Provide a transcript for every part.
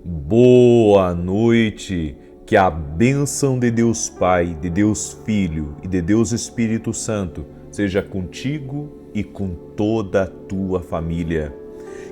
Boa noite, que a bênção de Deus Pai, de Deus Filho e de Deus Espírito Santo seja contigo e com toda a tua família.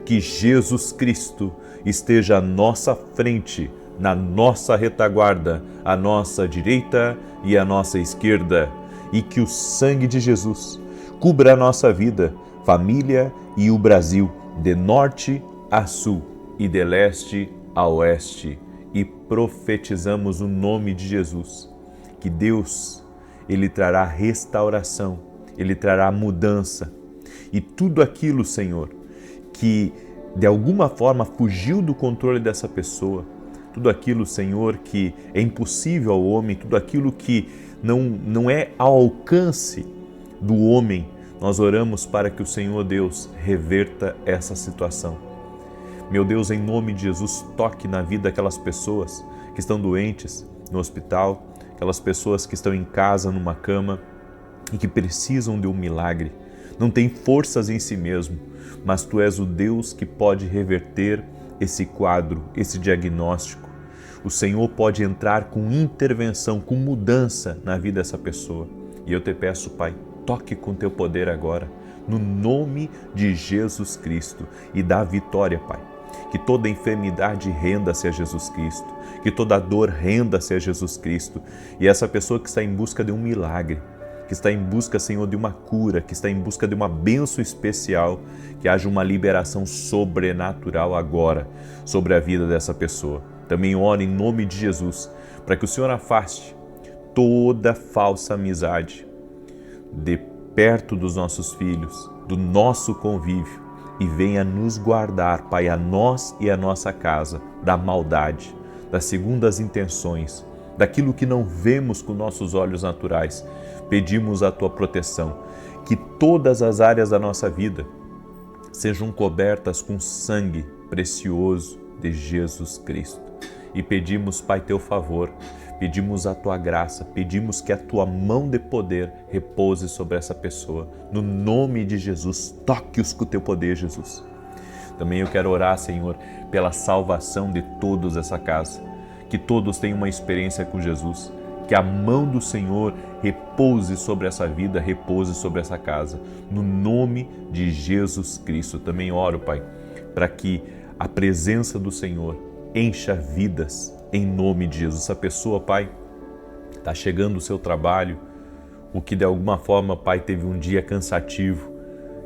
Que Jesus Cristo esteja à nossa frente, na nossa retaguarda, à nossa direita e à nossa esquerda, e que o sangue de Jesus cubra a nossa vida, família e o Brasil, de norte a sul e de leste a oeste, e profetizamos o nome de Jesus, que Deus, Ele trará restauração, Ele trará mudança, e tudo aquilo, Senhor, que de alguma forma fugiu do controle dessa pessoa, tudo aquilo, Senhor, que é impossível ao homem, tudo aquilo que não é ao alcance do homem, nós oramos para que o Senhor Deus reverta essa situação. Meu Deus, em nome de Jesus, toque na vida daquelas pessoas que estão doentes no hospital, aquelas pessoas que estão em casa, numa cama e que precisam de um milagre. Não tem forças em si mesmo, mas Tu és o Deus que pode reverter esse quadro, esse diagnóstico. O Senhor pode entrar com intervenção, com mudança na vida dessa pessoa. E eu te peço, Pai, toque com Teu poder agora, no nome de Jesus Cristo, e dá vitória, Pai. Que toda enfermidade renda-se a Jesus Cristo, que toda dor renda-se a Jesus Cristo. E essa pessoa que está em busca de um milagre, que está em busca, Senhor, de uma cura, que está em busca de uma bênção especial, que haja uma liberação sobrenatural agora sobre a vida dessa pessoa. Também oro em nome de Jesus, para que o Senhor afaste toda falsa amizade de perto dos nossos filhos, do nosso convívio, e venha nos guardar, Pai, a nós e a nossa casa, da maldade, das segundas intenções, daquilo que não vemos com nossos olhos naturais. Pedimos a Tua proteção, que todas as áreas da nossa vida sejam cobertas com sangue precioso de Jesus Cristo. E pedimos, Pai, Teu favor, pedimos a Tua graça, pedimos que a Tua mão de poder repouse sobre essa pessoa. No nome de Jesus, toque-os com o Teu poder, Jesus. Também eu quero orar, Senhor, pela salvação de todos essa casa, que todos tenham uma experiência com Jesus, que a mão do Senhor repouse sobre essa vida, repouse sobre essa casa. No nome de Jesus Cristo, também oro, Pai, para que a presença do Senhor encha vidas, em nome de Jesus. Essa pessoa, Pai, está chegando o seu trabalho, o que de alguma forma, Pai, teve um dia cansativo,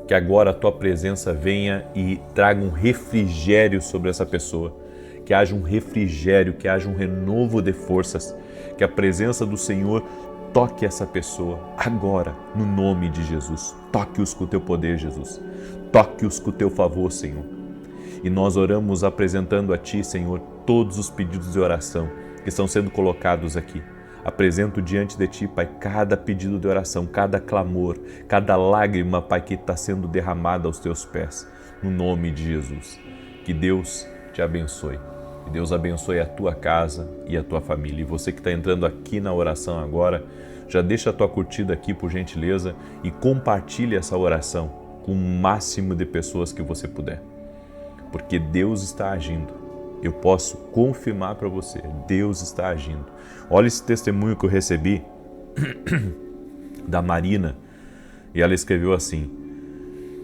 que agora a Tua presença venha e traga um refrigério sobre essa pessoa, que haja um refrigério, que haja um renovo de forças, que a presença do Senhor toque essa pessoa agora, no nome de Jesus. Toque-os com o Teu poder, Jesus. Toque-os com o Teu favor, Senhor. E nós oramos apresentando a Ti, Senhor, todos os pedidos de oração que estão sendo colocados aqui. Apresento diante de Ti, Pai, cada pedido de oração, cada clamor, cada lágrima, Pai, que está sendo derramada aos Teus pés, no nome de Jesus. Que Deus te abençoe. Que Deus abençoe a tua casa e a tua família. E você que está entrando aqui na oração agora, já deixa a tua curtida aqui, por gentileza, e compartilhe essa oração com o máximo de pessoas que você puder. Porque Deus está agindo. Eu posso confirmar para você, Deus está agindo. Olha esse testemunho que eu recebi da Marina, e ela escreveu assim: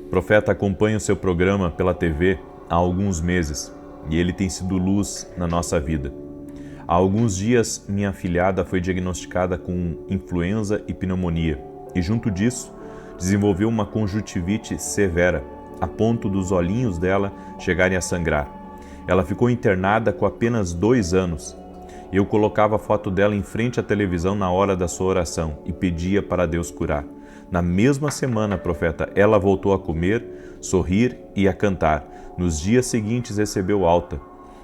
Profeta, acompanho o seu programa pela TV há alguns meses e ele tem sido luz na nossa vida. Há alguns dias minha afilhada foi diagnosticada com influenza e pneumonia e junto disso desenvolveu uma conjuntivite severa, a ponto dos olhinhos dela chegarem a sangrar. Ela ficou internada com apenas 2 anos. Eu colocava a foto dela em frente à televisão na hora da sua oração e pedia para Deus curar. Na mesma semana, profeta, ela voltou a comer, sorrir e a cantar. Nos dias seguintes recebeu alta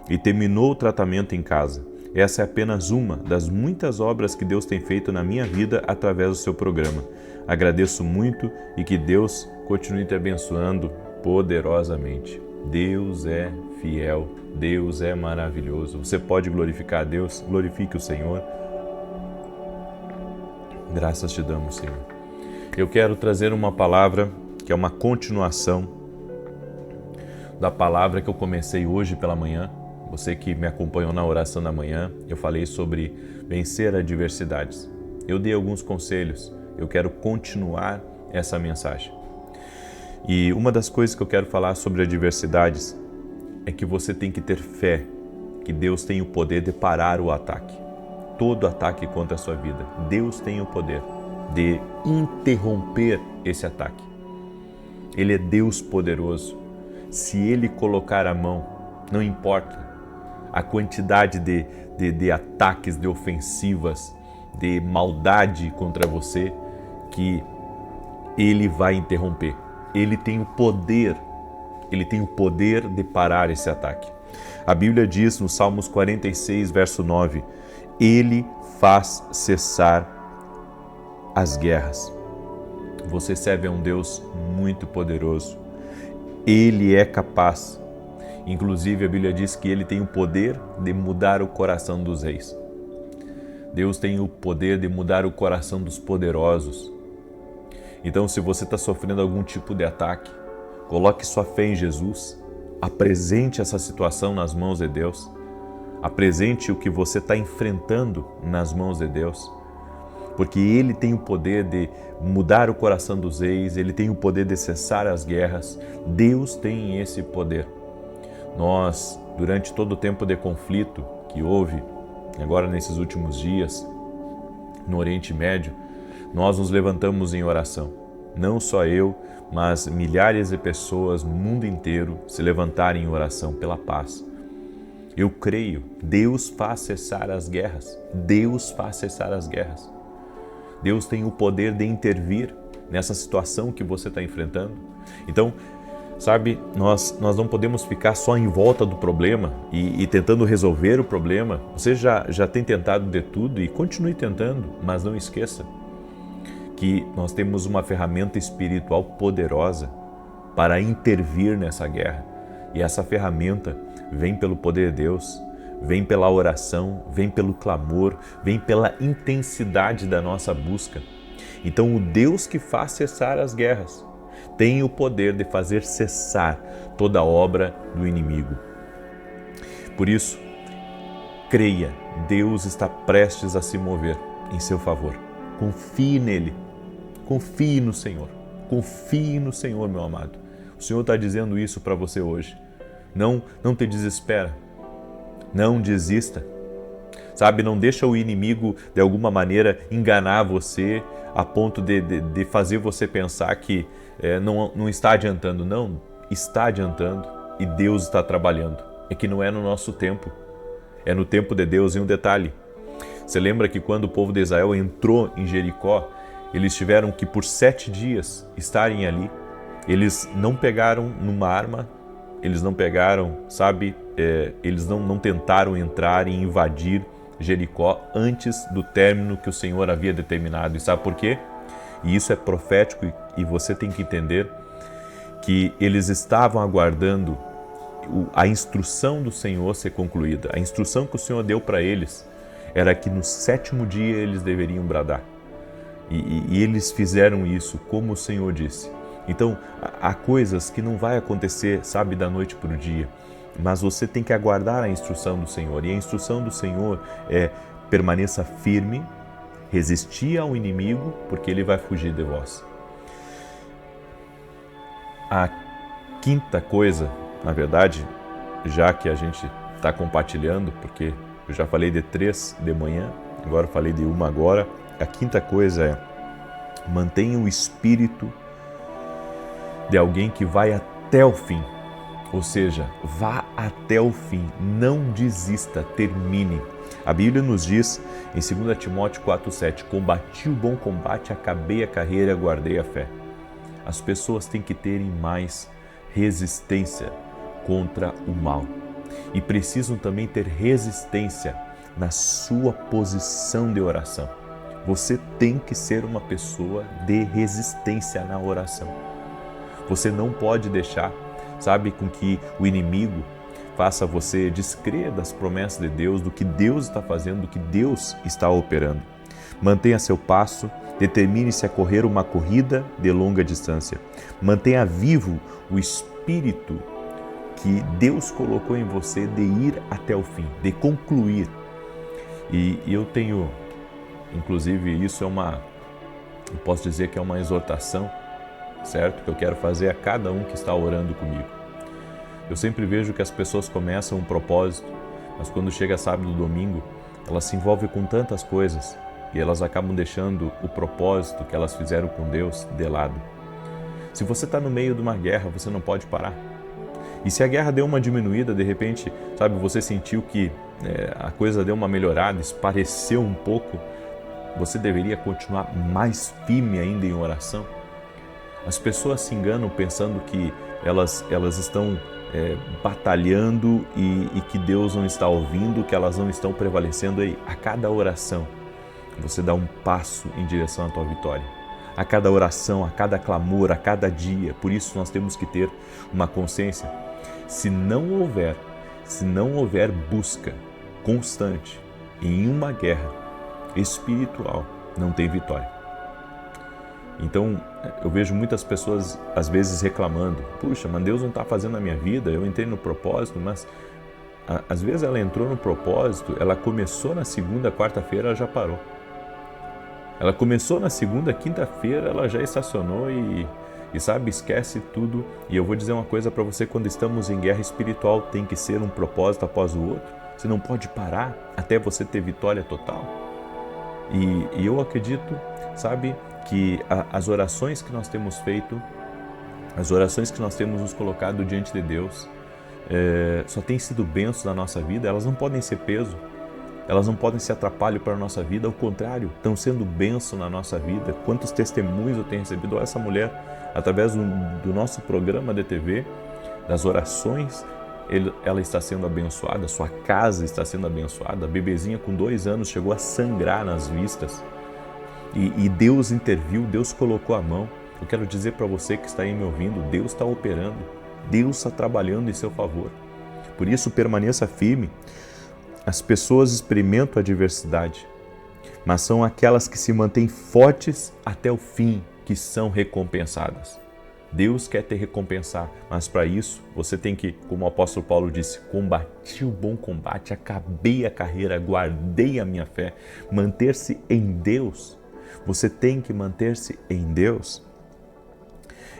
e terminou o tratamento em casa. Essa é apenas uma das muitas obras que Deus tem feito na minha vida através do seu programa. Agradeço muito e que Deus continue te abençoando poderosamente. Deus é fiel, Deus é maravilhoso. Você pode glorificar a Deus, glorifique o Senhor. Graças te damos, Senhor. Eu quero trazer uma palavra que é uma continuação da palavra que eu comecei hoje pela manhã, Você que me acompanhou na oração da manhã, eu falei sobre vencer adversidades. Eu dei alguns conselhos, eu quero continuar essa mensagem. E uma das coisas que eu quero falar sobre adversidades é que você tem que ter fé que Deus tem o poder de parar o ataque. Todo ataque contra a sua vida, Deus tem o poder de interromper esse ataque. Ele é Deus poderoso. Se Ele colocar a mão, não importa a quantidade de ataques, de ofensivas, de maldade contra você, que Ele vai interromper. Ele tem o poder de parar esse ataque. A Bíblia diz no Salmos 46, verso 9, Ele faz cessar as guerras. Você serve a um Deus muito poderoso. Ele é capaz. Inclusive, a Bíblia diz que Ele tem o poder de mudar o coração dos reis. Deus tem o poder de mudar o coração dos poderosos. Então, se você está sofrendo algum tipo de ataque, coloque sua fé em Jesus, apresente essa situação nas mãos de Deus, apresente o que você está enfrentando nas mãos de Deus, porque Ele tem o poder de mudar o coração dos reis, Ele tem o poder de cessar as guerras, Deus tem esse poder. Nós, durante todo o tempo de conflito que houve, agora nesses últimos dias, no Oriente Médio, nós nos levantamos em oração. Não só eu, mas milhares de pessoas no mundo inteiro se levantaram em oração pela paz. Eu creio, Deus faz cessar as guerras. Deus faz cessar as guerras. Deus tem o poder de intervir nessa situação que você está enfrentando. Então, sabe, nós não podemos ficar só em volta do problema e tentando resolver o problema. Você já tem tentado de tudo e continue tentando, mas não esqueça que nós temos uma ferramenta espiritual poderosa para intervir nessa guerra. E essa ferramenta vem pelo poder de Deus, vem pela oração, vem pelo clamor, vem pela intensidade da nossa busca. Então, o Deus que faz cessar as guerras tem o poder de fazer cessar toda a obra do inimigo. Por isso, creia, Deus está prestes a se mover em seu favor. Confie nele, confie no Senhor, meu amado. O Senhor está dizendo isso para você hoje. Não te desespera, não desista. Sabe, não deixa o inimigo de alguma maneira enganar você a ponto de fazer você pensar que não está adiantando. Não, está adiantando e Deus está trabalhando. É que não é no nosso tempo, é no tempo de Deus. E um detalhe, você lembra que quando o povo de Israel entrou em Jericó, eles tiveram que por 7 dias estarem ali. Eles não pegaram numa arma, eles não pegaram, sabe, eles não tentaram entrar e invadir Jericó antes do término que o Senhor havia determinado. E sabe por quê? E isso é profético e você tem que entender que eles estavam aguardando a instrução do Senhor ser concluída. A instrução que o Senhor deu para eles era que no 7º dia eles deveriam bradar. E eles fizeram isso como o Senhor disse. Então, há coisas que não vai acontecer, sabe, da noite para o dia. Mas você tem que aguardar a instrução do Senhor. E a instrução do Senhor é: permaneça firme, resistir ao inimigo, porque ele vai fugir de vós. A quinta coisa, na verdade, já que a gente está compartilhando, porque eu já falei de 3 de manhã, agora eu falei de 1 agora. A quinta coisa é: mantenha o espírito de alguém que vai até o fim. Ou seja, vá até o fim, não desista, termine. A Bíblia nos diz em 2 Timóteo 4,7: combati o bom combate, acabei a carreira, guardei a fé. As pessoas têm que terem mais resistência contra o mal e precisam também ter resistência na sua posição de oração. Você tem que ser uma pessoa de resistência na oração. Você não pode deixar, sabe, com que o inimigo faça você descrer das promessas de Deus, do que Deus está fazendo, do que Deus está operando. Mantenha seu passo, determine-se a correr uma corrida de longa distância. Mantenha vivo o espírito que Deus colocou em você de ir até o fim, de concluir. E eu tenho, inclusive, isso eu posso dizer que é uma exortação, certo? Que eu quero fazer a cada um que está orando comigo. Eu sempre vejo que as pessoas começam um propósito, mas quando chega sábado e domingo, elas se envolvem com tantas coisas e elas acabam deixando o propósito que elas fizeram com Deus de lado. Se você está no meio de uma guerra, você não pode parar. E se a guerra deu uma diminuída, de repente, sabe, você sentiu que a coisa deu uma melhorada, espareceu um pouco, você deveria continuar mais firme ainda em oração. As pessoas se enganam pensando que elas estão batalhando e que Deus não está ouvindo, que elas não estão prevalecendo. Aí, a cada oração, você dá um passo em direção à tua vitória. A cada oração, a cada clamor, a cada dia. Por isso nós temos que ter uma consciência. Se não houver busca constante em uma guerra espiritual, não tem vitória. Então, eu vejo muitas pessoas, às vezes, reclamando. Puxa, mas Deus não está fazendo a minha vida, eu entrei no propósito, mas às vezes ela entrou no propósito, ela começou na segunda, quarta-feira, ela já parou. Ela começou na segunda, quinta-feira, ela já estacionou e sabe, esquece tudo. E eu vou dizer uma coisa para você, quando estamos em guerra espiritual, tem que ser um propósito após o outro. Você não pode parar até você ter vitória total. E eu acredito, sabe, que as orações que nós temos feito, as orações que nós temos nos colocado diante de Deus, só têm sido bênçãos na nossa vida, elas não podem ser peso, elas não podem ser atrapalho para a nossa vida, ao contrário, estão sendo bênção na nossa vida. Quantos testemunhos eu tenho recebido? Olha, essa mulher, através do nosso programa de TV, das orações, ela está sendo abençoada, sua casa está sendo abençoada, a bebezinha com 2 anos chegou a sangrar nas vistas e Deus interviu, Deus colocou a mão. Eu quero dizer para você que está aí me ouvindo, Deus está operando, Deus está trabalhando em seu favor. Por isso, permaneça firme. As pessoas experimentam a adversidade, mas são aquelas que se mantêm fortes até o fim que são recompensadas. Deus quer te recompensar, mas para isso você tem que, como o apóstolo Paulo disse, combati o bom combate, acabei a carreira, guardei a minha fé. Manter-se em Deus, você tem que manter-se em Deus.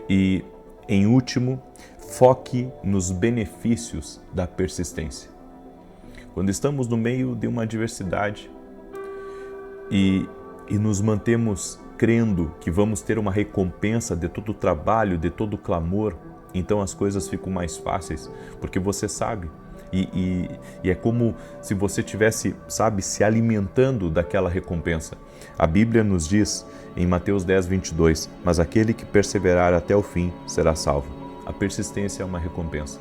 E, em último, foque nos benefícios da persistência. Quando estamos no meio de uma adversidade e nos mantemos crendo que vamos ter uma recompensa de todo o trabalho, de todo o clamor, então as coisas ficam mais fáceis, porque você sabe. E é como se você estivesse, sabe, se alimentando daquela recompensa. A Bíblia nos diz em Mateus 10, 22, mas aquele que perseverar até o fim será salvo. A persistência é uma recompensa.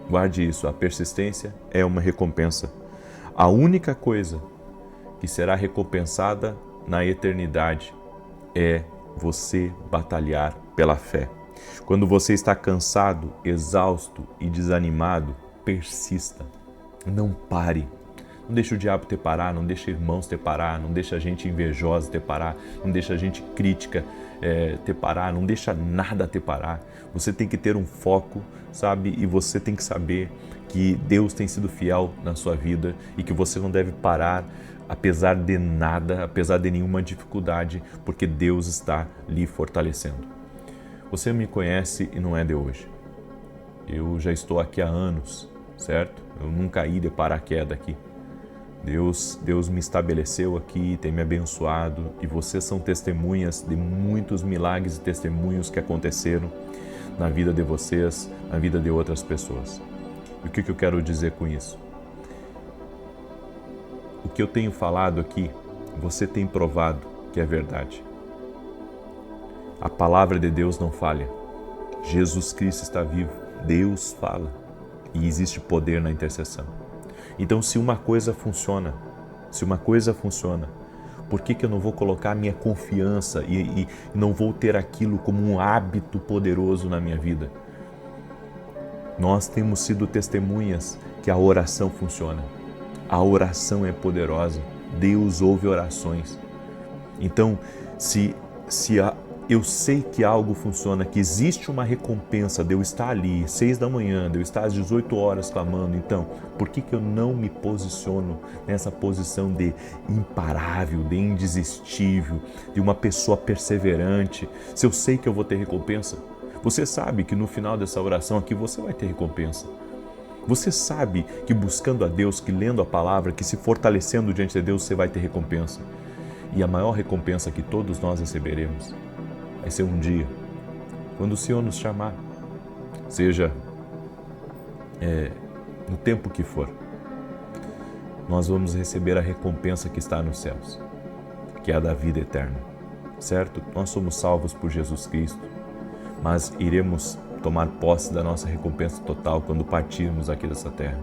Guarde isso, a persistência é uma recompensa. A única coisa que será recompensada na eternidade é você batalhar pela fé. Quando você está cansado, exausto e desanimado, persista. Não pare. Não deixe o diabo te parar, não deixe irmãos te parar, não deixe a gente invejosa te parar, não deixe a gente crítica te parar, não deixa nada te parar. Você tem que ter um foco, sabe? E você tem que saber que Deus tem sido fiel na sua vida e que você não deve parar apesar de nada, apesar de nenhuma dificuldade, porque Deus está lhe fortalecendo. Você me conhece e não é de hoje. Eu já estou aqui há anos, certo? Eu nunca caí de paraquedas aqui. Deus me estabeleceu aqui, tem me abençoado e vocês são testemunhas de muitos milagres e testemunhos que aconteceram na vida de vocês, na vida de outras pessoas. E o que eu quero dizer com isso? O que eu tenho falado aqui, você tem provado que é verdade. A palavra de Deus não falha. Jesus Cristo está vivo, Deus fala e existe poder na intercessão. Então, se uma coisa funciona, por que eu não vou colocar a minha confiança e não vou ter aquilo como um hábito poderoso na minha vida? Nós temos sido testemunhas que a oração funciona. A oração é poderosa. Deus ouve orações. Então, se eu sei que algo funciona, que existe uma recompensa de eu estar ali, 6 da manhã, de eu estar às 18 horas clamando. Então, por que eu não me posiciono nessa posição de imparável, de indesistível, de uma pessoa perseverante, se eu sei que eu vou ter recompensa? Você sabe que no final dessa oração aqui você vai ter recompensa. Você sabe que buscando a Deus, que lendo a palavra, que se fortalecendo diante de Deus, você vai ter recompensa. E a maior recompensa que todos nós receberemos vai ser um dia, quando o Senhor nos chamar, seja no tempo que for, nós vamos receber a recompensa que está nos céus, que é a da vida eterna, certo? Nós somos salvos por Jesus Cristo, mas iremos tomar posse da nossa recompensa total quando partirmos aqui dessa terra.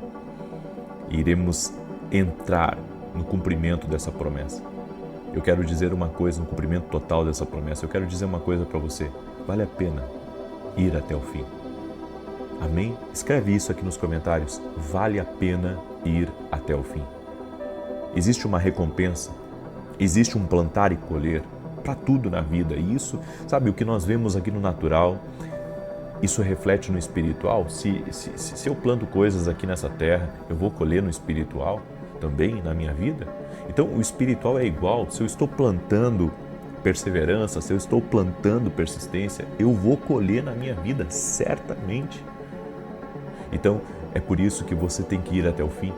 Iremos entrar no cumprimento dessa promessa. Eu quero dizer uma coisa no cumprimento total dessa promessa. Eu quero dizer uma coisa para você. Vale a pena ir até o fim. Amém? Escreve isso aqui nos comentários. Vale a pena ir até o fim. Existe uma recompensa, existe um plantar e colher para tudo na vida. E isso, sabe, o que nós vemos aqui no natural, isso reflete no espiritual. Se eu planto coisas aqui nessa terra, eu vou colher no espiritual também na minha vida. Então o espiritual é igual. Se eu estou plantando perseverança, se eu estou plantando persistência, eu vou colher na minha vida, certamente. Então é por isso que você tem que ir até o fim.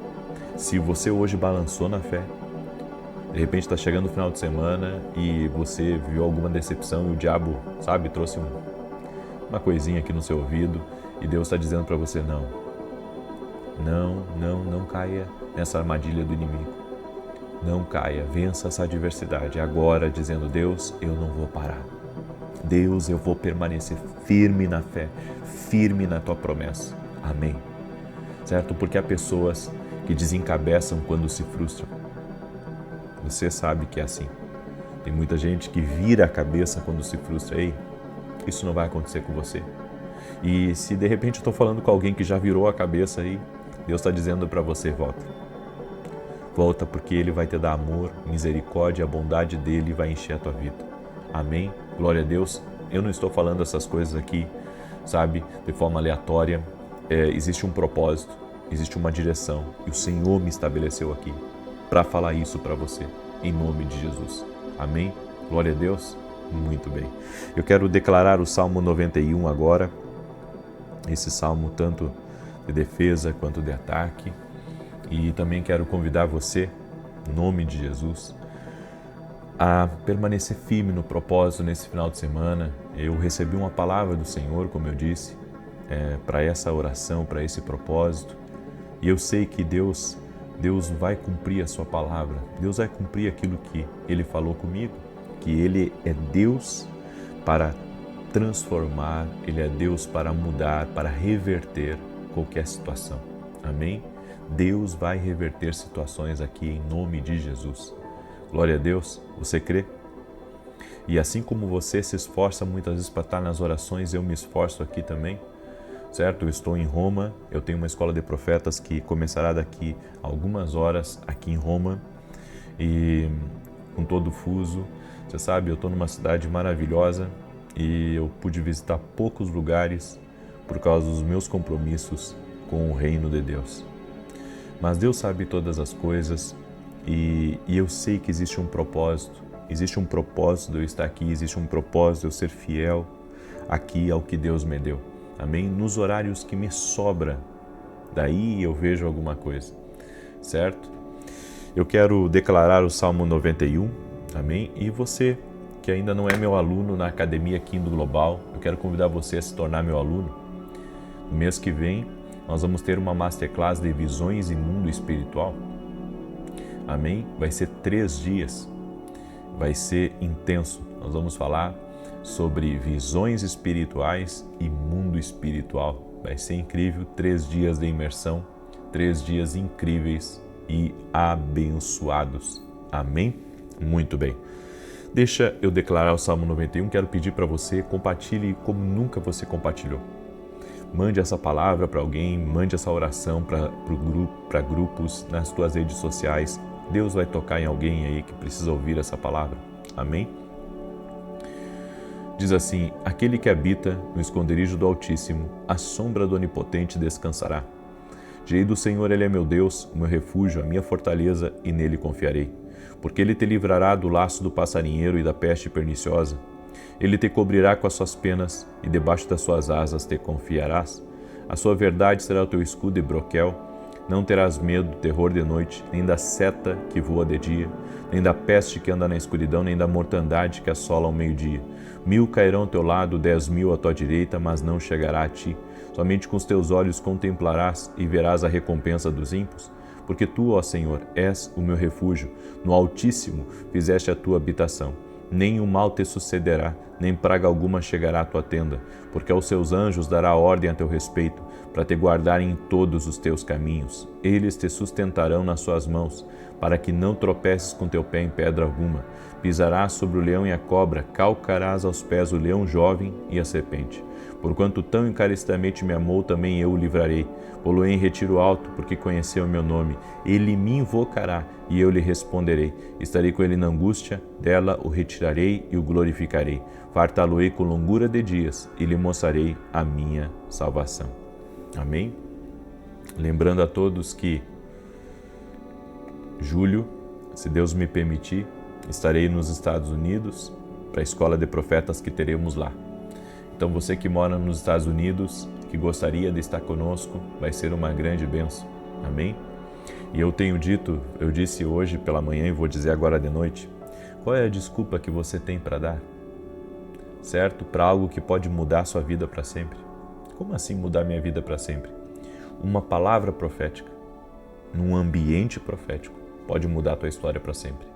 Se você hoje balançou na fé, de repente está chegando o final de semana e você viu alguma decepção e o diabo, sabe, trouxe uma coisinha aqui no seu ouvido e Deus está dizendo para você: não caia nessa armadilha do inimigo. Não caia, vença essa adversidade agora, dizendo: Deus, eu não vou parar. Deus, eu vou permanecer firme na fé, firme na tua promessa. Amém. Certo? Porque há pessoas que desencabeçam quando se frustram. Você sabe que é assim. Tem muita gente que vira a cabeça quando se frustra. Ei, isso não vai acontecer com você. E se de repente eu estou falando com alguém que já virou a cabeça aí, Deus está dizendo para você: volta. Volta, porque Ele vai te dar amor, misericórdia, a bondade dEle vai encher a tua vida. Amém? Glória a Deus. Eu não estou falando essas coisas aqui, sabe, de forma aleatória. Existe um propósito, existe uma direção e o Senhor me estabeleceu aqui para falar isso para você, em nome de Jesus. Amém? Glória a Deus. Muito bem. Eu quero declarar o Salmo 91 agora, esse salmo tanto de defesa quanto de ataque, e também quero convidar você, em nome de Jesus, a permanecer firme no propósito nesse final de semana. Eu recebi uma palavra do Senhor, como eu disse, para essa oração, para esse propósito, e eu sei que Deus vai cumprir a sua palavra, Deus vai cumprir aquilo que Ele falou comigo, que Ele é Deus para transformar, Ele é Deus para mudar, para reverter qualquer situação. Amém? Deus vai reverter situações aqui em nome de Jesus. Glória a Deus. Você crê? E assim como você se esforça muitas vezes para estar nas orações, eu me esforço aqui também, certo? Eu estou em Roma, eu tenho uma escola de profetas que começará daqui a algumas horas aqui em Roma, e com todo o fuso. Você sabe, eu estou numa cidade maravilhosa e eu pude visitar poucos lugares por causa dos meus compromissos com o reino de Deus. Mas Deus sabe todas as coisas e eu sei que existe um propósito de eu estar aqui, existe um propósito de eu ser fiel aqui ao que Deus me deu. Amém? Nos horários que me sobra, daí eu vejo alguma coisa, certo? Eu quero declarar o Salmo 91, amém? E você que ainda não é meu aluno na Academia Kindle Global, eu quero convidar você a se tornar meu aluno. No mês que vem, nós vamos ter uma Masterclass de visões e mundo espiritual. Amém? Vai ser 3 dias. Vai ser intenso. Nós vamos falar sobre visões espirituais e mundo espiritual. Vai ser incrível. 3 dias de imersão. 3 dias incríveis e abençoados. Amém? Muito bem. Deixa eu declarar o Salmo 91. Quero pedir para você, compartilhe como nunca você compartilhou. Mande essa palavra para alguém, mande essa oração para grupos nas tuas redes sociais. Deus vai tocar em alguém aí que precisa ouvir essa palavra. Amém? Diz assim: aquele que habita no esconderijo do Altíssimo, à sombra do Onipotente descansará. Direi do Senhor, Ele é meu Deus, o meu refúgio, a minha fortaleza, e nele confiarei. Porque Ele te livrará do laço do passarinheiro e da peste perniciosa. Ele te cobrirá com as suas penas, e debaixo das suas asas te confiarás. A sua verdade será o teu escudo e broquel. Não terás medo do terror de noite, nem da seta que voa de dia, nem da peste que anda na escuridão, nem da mortandade que assola ao meio-dia. 1000 cairão ao teu lado, 10.000 à tua direita, mas não chegará a ti. Somente com os teus olhos contemplarás e verás a recompensa dos ímpios. Porque tu, ó Senhor, és o meu refúgio, no Altíssimo fizeste a tua habitação. Nem o mal te sucederá, nem praga alguma chegará à tua tenda, porque aos seus anjos dará ordem a teu respeito, para te guardarem em todos os teus caminhos. Eles te sustentarão nas suas mãos, para que não tropeces com teu pé em pedra alguma. Pisarás sobre o leão e a cobra, calcarás aos pés o leão jovem e a serpente. Porquanto tão encarecidamente me amou, também eu o livrarei. Pô-lo-ei em retiro alto, porque conheceu o meu nome. Ele me invocará, e eu lhe responderei. Estarei com ele na angústia, dela o retirarei e o glorificarei. Fartá-lo-ei com longura de dias, e lhe mostrarei a minha salvação. Amém? Lembrando a todos que julho, se Deus me permitir, estarei nos Estados Unidos para a Escola de Profetas que teremos lá. Então você que mora nos Estados Unidos, que gostaria de estar conosco, vai ser uma grande bênção. Amém? E eu disse hoje pela manhã e vou dizer agora de noite, qual é a desculpa que você tem para dar? Certo? Para algo que pode mudar a sua vida para sempre. Como assim mudar minha vida para sempre? Uma palavra profética, num ambiente profético, pode mudar a tua história para sempre.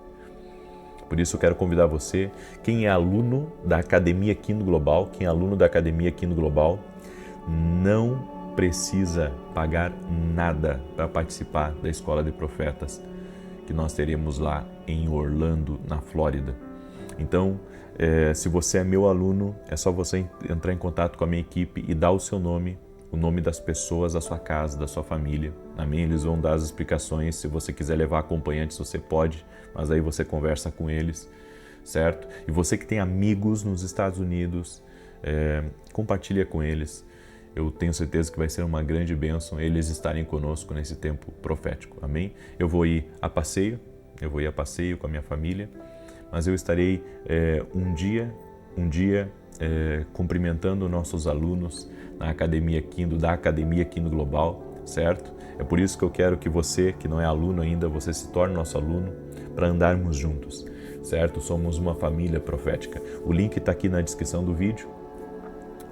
Por isso eu quero convidar você, quem é aluno da Academia Quino Global, não precisa pagar nada para participar da Escola de Profetas que nós teremos lá em Orlando, na Flórida. Então, se você é meu aluno, é só você entrar em contato com a minha equipe e dar o seu nome, o nome das pessoas da sua casa, da sua família. Amém? Eles vão dar as explicações. Se você quiser levar acompanhantes, você pode, mas aí você conversa com eles, certo? E você que tem amigos nos Estados Unidos, compartilha com eles. Eu tenho certeza que vai ser uma grande bênção eles estarem conosco nesse tempo profético. Amém? Eu vou ir a passeio com a minha família, mas eu estarei um dia cumprimentando nossos alunos da Academia Quino Global, certo? É por isso que eu quero que você, que não é aluno ainda, você se torne nosso aluno para andarmos juntos, certo? Somos uma família profética. O link está aqui na descrição do vídeo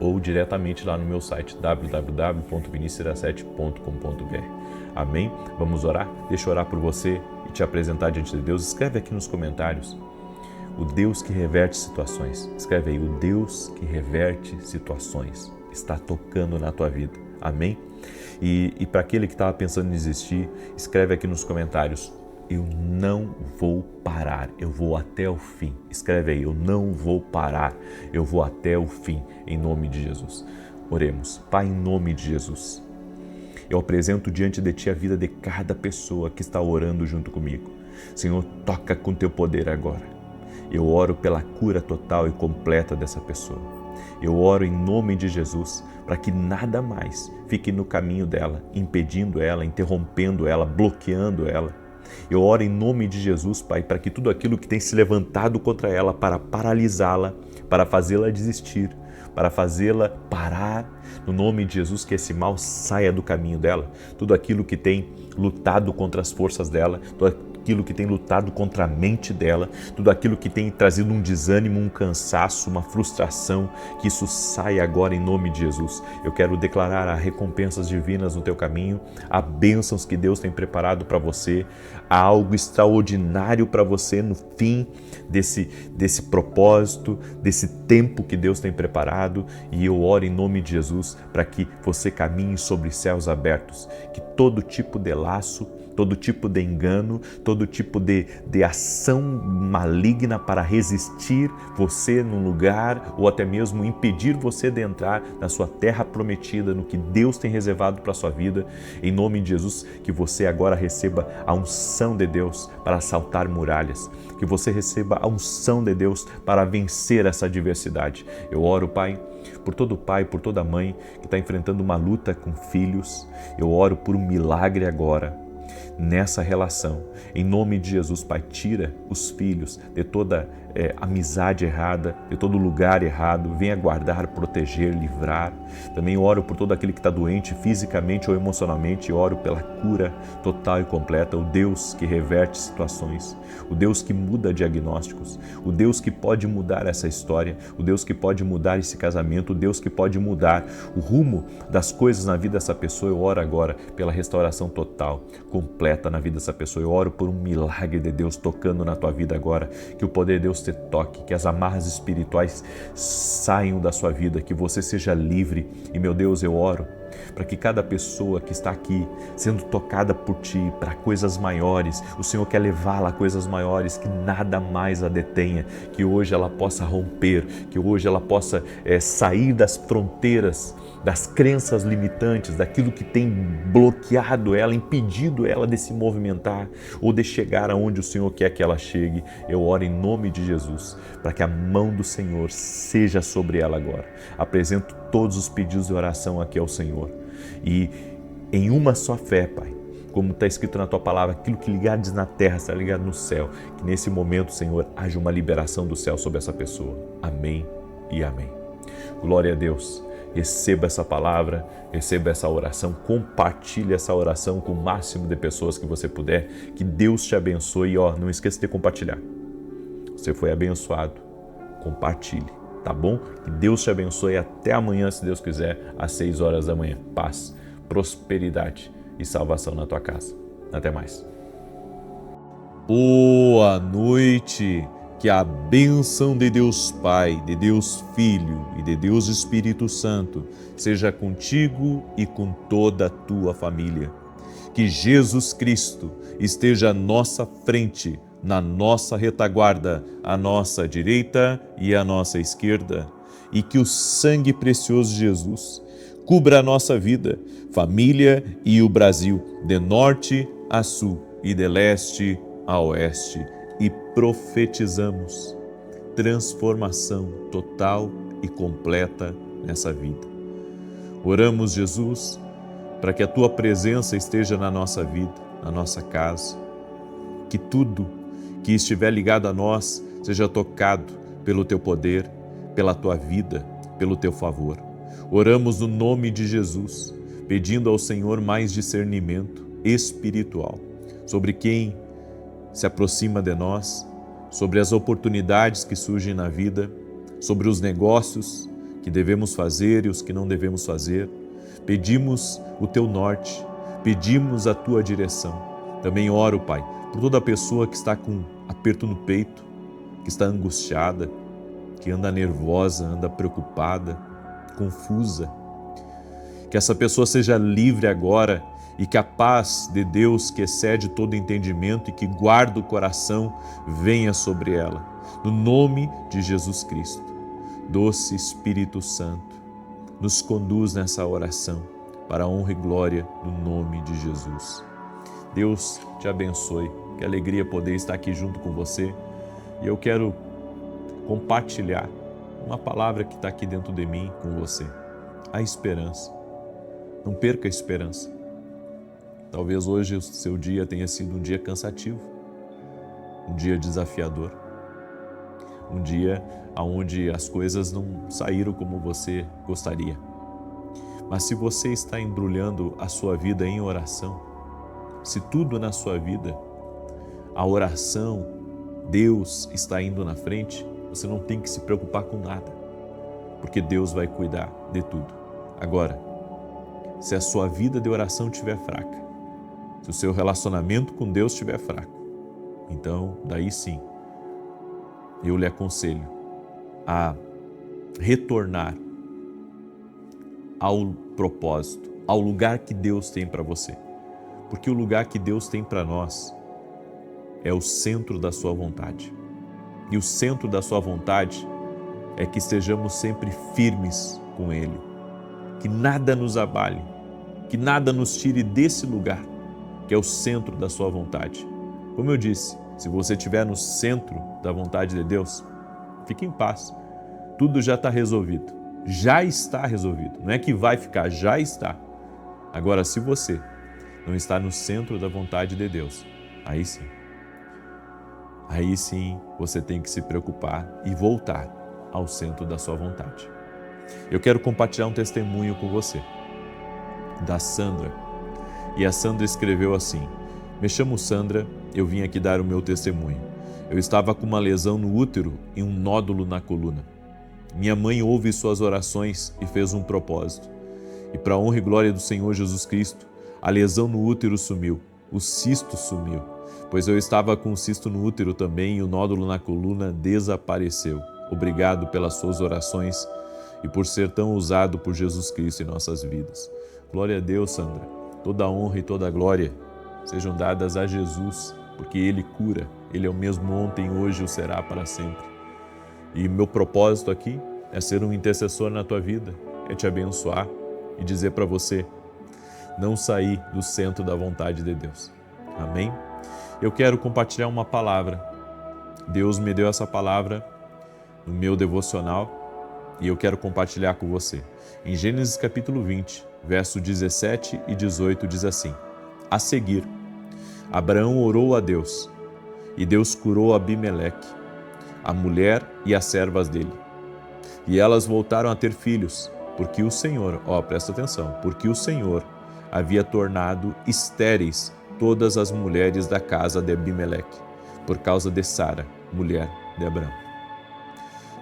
ou diretamente lá no meu site www.vinicius17.com.br. Amém? Vamos orar? Deixa eu orar por você e te apresentar diante de Deus. Escreve aqui nos comentários. O Deus que reverte situações. Escreve aí, o Deus que reverte situações está tocando na tua vida. Amém? E para aquele que estava pensando em desistir, escreve aqui nos comentários, eu não vou parar, eu vou até o fim. Escreve aí, eu não vou parar, eu vou até o fim, em nome de Jesus. Oremos. Pai, em nome de Jesus, eu apresento diante de Ti a vida de cada pessoa que está orando junto comigo. Senhor, toca com Teu poder agora. Eu oro pela cura total e completa dessa pessoa. Eu oro em nome de Jesus para que nada mais fique no caminho dela, impedindo ela, interrompendo ela, bloqueando ela. Eu oro em nome de Jesus, Pai, para que tudo aquilo que tem se levantado contra ela para paralisá-la, para fazê-la desistir, para fazê-la parar, no nome de Jesus, que esse mal saia do caminho dela. Tudo aquilo que tem lutado contra as forças dela, tudo aquilo que tem lutado contra a mente dela, tudo aquilo que tem trazido um desânimo, um cansaço, uma frustração, que isso saia agora em nome de Jesus. Eu quero declarar as recompensas divinas no teu caminho, há bênçãos que Deus tem preparado para você, há algo extraordinário para você no fim desse propósito, desse tempo que Deus tem preparado, e eu oro em nome de Jesus para que você caminhe sobre céus abertos, que todo tipo de laço, todo tipo de engano, todo tipo de ação maligna para resistir você num lugar ou até mesmo impedir você de entrar na sua terra prometida, no que Deus tem reservado para a sua vida. Em nome de Jesus, que você agora receba a unção de Deus para saltar muralhas, que você receba a unção de Deus para vencer essa adversidade. Eu oro, Pai, por todo pai, por toda mãe que está enfrentando uma luta com filhos. Eu oro por um milagre agora nessa relação. Em nome de Jesus, Pai, tira os filhos de toda amizade errada, de todo lugar errado. Venha guardar, proteger, livrar. Também oro por todo aquele que está doente fisicamente ou emocionalmente. Oro pela cura total e completa. O Deus que reverte situações, o Deus que muda diagnósticos, o Deus que pode mudar essa história, o Deus que pode mudar esse casamento, o Deus que pode mudar o rumo das coisas na vida dessa pessoa. Eu oro agora pela restauração total, completa na vida dessa pessoa. Eu oro por um milagre de Deus tocando na tua vida agora, que o poder de Deus te toque, que as amarras espirituais saiam da sua vida, que você seja livre. E, meu Deus, eu oro para que cada pessoa que está aqui sendo tocada por Ti para coisas maiores, o Senhor quer levá-la a coisas maiores, que nada mais a detenha, que hoje ela possa romper, que hoje ela possa sair das fronteiras, das crenças limitantes, daquilo que tem bloqueado ela, impedido ela de se movimentar ou de chegar aonde o Senhor quer que ela chegue. Eu oro em nome de Jesus, para que a mão do Senhor seja sobre ela agora. Apresento todos os pedidos de oração aqui ao Senhor. E em uma só fé, Pai, como está escrito na Tua Palavra, aquilo que ligares na terra está ligado no céu. Que nesse momento, Senhor, haja uma liberação do céu sobre essa pessoa. Amém e amém. Glória a Deus. Receba essa palavra, receba essa oração, compartilhe essa oração com o máximo de pessoas que você puder. Que Deus te abençoe. E não esqueça de compartilhar. Você foi abençoado, compartilhe, tá bom? Que Deus te abençoe. Até amanhã, se Deus quiser, às 6 horas da manhã. Paz, prosperidade e salvação na tua casa. Até mais. Boa noite. Que a bênção de Deus Pai, de Deus Filho e de Deus Espírito Santo seja contigo e com toda a tua família. Que Jesus Cristo esteja à nossa frente, na nossa retaguarda, à nossa direita e à nossa esquerda. E que o sangue precioso de Jesus cubra a nossa vida, família e o Brasil, de norte a sul e de leste a oeste. E profetizamos transformação total e completa nessa vida. Oramos, Jesus, para que a Tua presença esteja na nossa vida, na nossa casa. Que tudo que estiver ligado a nós seja tocado pelo Teu poder, pela Tua vida, pelo Teu favor. Oramos no nome de Jesus, pedindo ao Senhor mais discernimento espiritual sobre quem se aproxima de nós, sobre as oportunidades que surgem na vida, sobre os negócios que devemos fazer e os que não devemos fazer. Pedimos o Teu norte, pedimos a Tua direção. Também oro, Pai, por toda pessoa que está com aperto no peito, que está angustiada, que anda nervosa, anda preocupada, confusa. Que essa pessoa seja livre agora e que a paz de Deus, que excede todo entendimento e que guarda o coração, venha sobre ela. No nome de Jesus Cristo, doce Espírito Santo, nos conduz nessa oração para a honra e glória do nome de Jesus. Deus te abençoe. Que alegria poder estar aqui junto com você. E eu quero compartilhar uma palavra que está aqui dentro de mim com você. A esperança. Não perca a esperança. Talvez hoje o seu dia tenha sido um dia cansativo, um dia desafiador, um dia onde as coisas não saíram como você gostaria. Mas se você está embrulhando a sua vida em oração, se tudo na sua vida, a oração, Deus está indo na frente, você não tem que se preocupar com nada, porque Deus vai cuidar de tudo. Agora, se a sua vida de oração estiver fraca, se o seu relacionamento com Deus estiver fraco, então, daí sim, eu lhe aconselho a retornar ao propósito, ao lugar que Deus tem para você. Porque o lugar que Deus tem para nós é o centro da sua vontade. E o centro da sua vontade é que estejamos sempre firmes com Ele, que nada nos abale, que nada nos tire desse lugar, que é o centro da sua vontade. Como eu disse, se você estiver no centro da vontade de Deus, fique em paz. Tudo já está resolvido. Já está resolvido. Não é que vai ficar, já está. Agora, se você não está no centro da vontade de Deus, aí sim você tem que se preocupar e voltar ao centro da sua vontade. Eu quero compartilhar um testemunho com você, da Sandra. E a Sandra escreveu assim: me chamo Sandra, eu vim aqui dar o meu testemunho. Eu estava com uma lesão no útero e um nódulo na coluna. Minha mãe ouve suas orações e fez um propósito. E para a honra e glória do Senhor Jesus Cristo, a lesão no útero sumiu, o cisto sumiu, pois eu estava com um cisto no útero também e o nódulo na coluna desapareceu. Obrigado pelas suas orações e por ser tão usado por Jesus Cristo em nossas vidas. Glória a Deus, Sandra. Toda a honra e toda a glória sejam dadas a Jesus, porque Ele cura. Ele é o mesmo ontem, hoje e o será para sempre. E meu propósito aqui é ser um intercessor na tua vida, é te abençoar e dizer para você não sair do centro da vontade de Deus. Amém? Eu quero compartilhar uma palavra. Deus me deu essa palavra no meu devocional e eu quero compartilhar com você. Em Gênesis capítulo 20, verso 17 e 18 diz assim: a seguir, Abraão orou a Deus e Deus curou Abimeleque, a mulher e as servas dele. E elas voltaram a ter filhos, porque o Senhor, presta atenção, porque o Senhor havia tornado estéreis todas as mulheres da casa de Abimeleque, por causa de Sara, mulher de Abraão.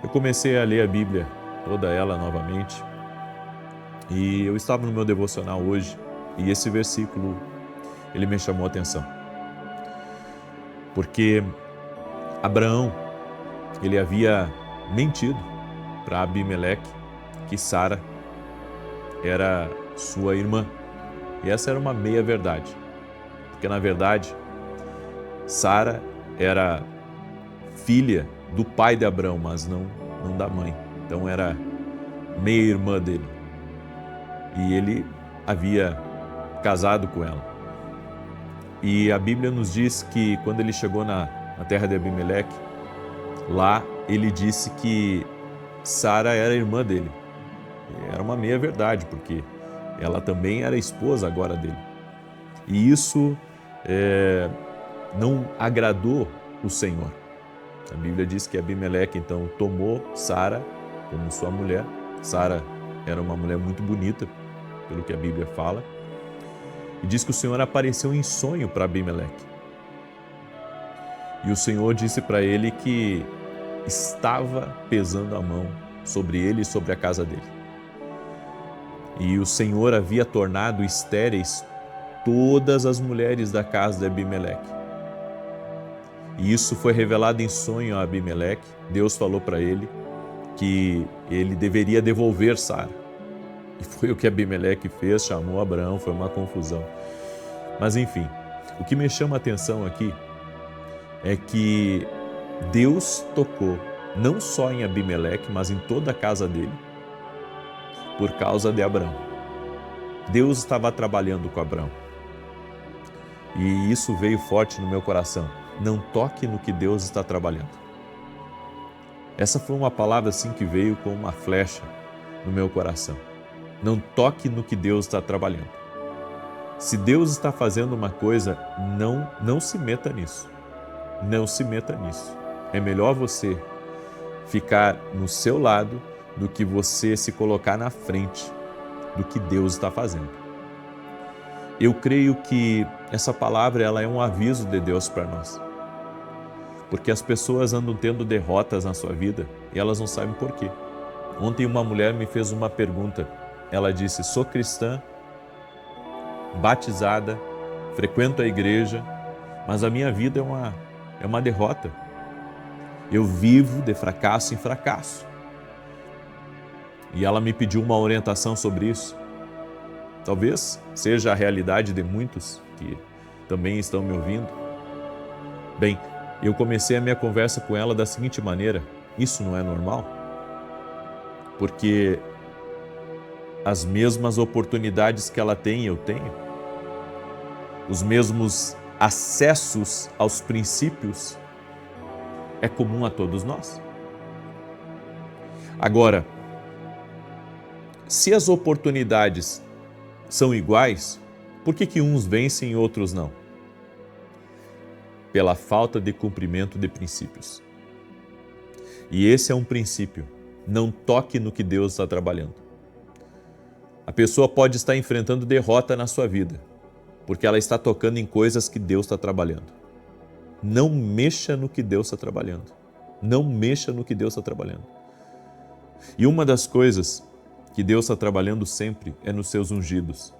Eu comecei a ler a Bíblia, toda ela novamente, e eu estava no meu devocional hoje, e esse versículo, ele me chamou a atenção. Porque Abraão, ele havia mentido para Abimeleque que Sara era sua irmã. E essa era uma meia-verdade. Porque, na verdade, Sara era filha do pai de Abraão, mas não da mãe. Então, era meia-irmã dele. E ele havia casado com ela. E a Bíblia nos diz que, quando ele chegou na terra de Abimeleque, lá ele disse que Sara era irmã dele. Era uma meia-verdade, porque ela também era esposa agora dele. E isso não agradou o Senhor. A Bíblia diz que Abimeleque então tomou Sara como sua mulher. Sara era uma mulher muito bonita, pelo que a Bíblia fala. E diz que o Senhor apareceu em sonho para Abimeleque. E o Senhor disse para ele que estava pesando a mão sobre ele e sobre a casa dele. E o Senhor havia tornado estéreis todas as mulheres da casa de Abimeleque. E isso foi revelado em sonho a Abimeleque. Deus falou para ele que ele deveria devolver Sara. E foi o que Abimeleque fez, chamou Abraão, foi uma confusão. Mas enfim, o que me chama a atenção aqui é que Deus tocou não só em Abimeleque, mas em toda a casa dele, por causa de Abraão. Deus estava trabalhando com Abraão. E isso veio forte no meu coração. Não toque no que Deus está trabalhando. Essa foi uma palavra assim que veio como uma flecha no meu coração. Não toque no que Deus está trabalhando. Se Deus está fazendo uma coisa, não se meta nisso. Não se meta nisso. É melhor você ficar no seu lado do que você se colocar na frente do que Deus está fazendo. Eu creio que essa palavra ela é um aviso de Deus para nós. Porque as pessoas andam tendo derrotas na sua vida e elas não sabem por quê. Ontem uma mulher me fez uma pergunta. Ela disse: sou cristã, batizada, frequento a igreja, mas a minha vida é uma derrota. Eu vivo de fracasso em fracasso. E ela me pediu uma orientação sobre isso. Talvez seja a realidade de muitos que também estão me ouvindo. Bem, eu comecei a minha conversa com ela da seguinte maneira: isso não é normal? Porque as mesmas oportunidades que ela tem, eu tenho. Os mesmos acessos aos princípios é comum a todos nós. Agora, se as oportunidades são iguais, por que uns vencem e outros não? Pela falta de cumprimento de princípios. E esse é um princípio. Não toque no que Deus está trabalhando. A pessoa pode estar enfrentando derrota na sua vida, porque ela está tocando em coisas que Deus está trabalhando. Não mexa no que Deus está trabalhando. Não mexa no que Deus está trabalhando. E uma das coisas que Deus está trabalhando sempre é nos seus ungidos.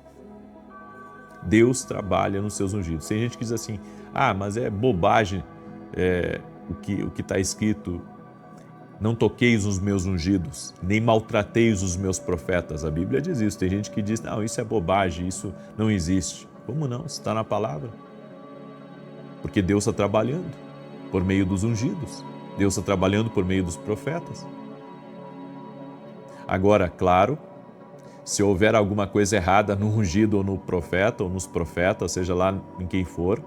Deus trabalha nos seus ungidos. Tem gente que diz assim: mas é bobagem o que está escrito, não toqueis os meus ungidos, nem maltrateis os meus profetas. A Bíblia diz isso. Tem gente que diz: não, isso é bobagem, isso não existe. Como não? Está na palavra. Porque Deus está trabalhando por meio dos ungidos. Deus está trabalhando por meio dos profetas. Agora, claro, se houver alguma coisa errada no ungido ou no profeta ou nos profetas, seja lá em quem for,